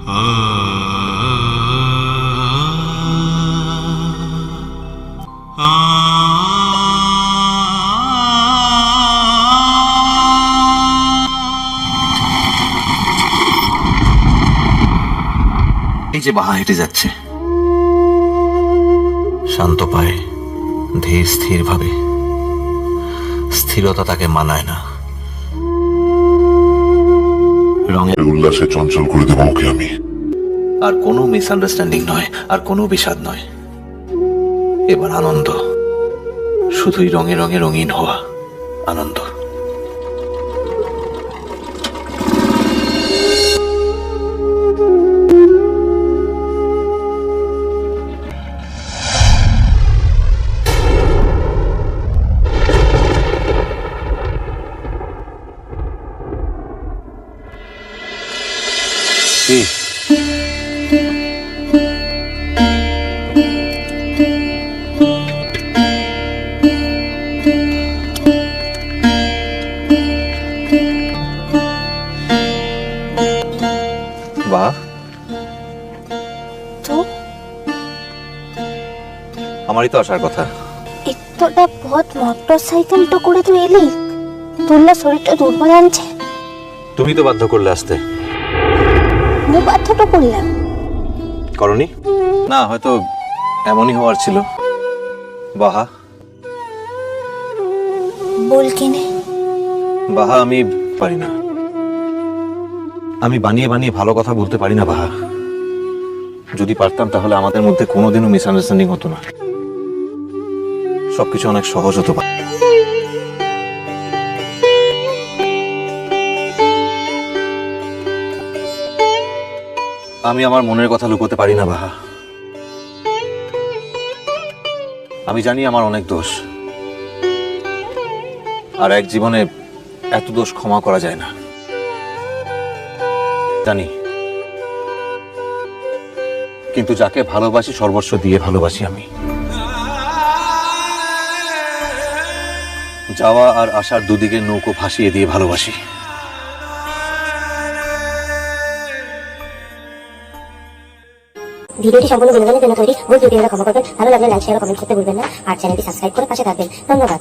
এই যে বাহা হেঁটে যাচ্ছে শান্ত পায়ে, ধীর স্থির ভাবে। স্থিরতা তাকে মানায় না। রঙের উল্লাসে চঞ্চল করে দেবো ওকে আমি। আর কোনো মিসআন্ডারস্ট্যান্ডিং নয়, আর কোনো বিষাদ নয়। এবার আনন্দ, শুধুই রঙে রঙে রঙিন হওয়া আনন্দ। বাহ, তো আমারই তো আসার কথা। এতটা পথ মোটরসাইকেল তো করে তুই এলি, তোর না শরীরটা দুর্বল আনছে। তুমি তো বাধ্য করলে আসতে। আমি বাধ্যটা করলাম? করনি না, হয়তো এমনই হওয়ার ছিল। বাহা, বল কেনে? বাহা, আমি পারি না। আমি বানিয়ে বানিয়ে ভালো কথা বলতে পারি না বাহা। যদি পারতাম তাহলে আমাদের মধ্যে কোনোদিনও মিসআন্ডারস্ট্যান্ডিং হতো না, সবকিছু অনেক সহজ হতো। আমি আমার মনের কথা লুকোতে পারি না বাহা। আমি জানি আমার অনেক দোষ, আর এক জীবনে এত দোষ ক্ষমা করা যায় না, জানি। কিন্তু যাকে ভালোবাসি সর্বস্ব দিয়ে ভালোবাসি আমি। যাওয়া আর আসার দুদিকে নৌকো ভাসিয়ে দিয়ে ভালোবাসি। ভিডিওটি সম্পূর্ণ বিনোদনের জন্য তৈরি, ভুল ত্রুটি হলে ক্ষমা করবেন। ভালো লাগলে লাইক, শেয়ার ও কমেন্ট করতে ভুলবেন না, আর চ্যানেলটি সাবস্ক্রাইব করে পাশে থাকবেন। ধন্যবাদ।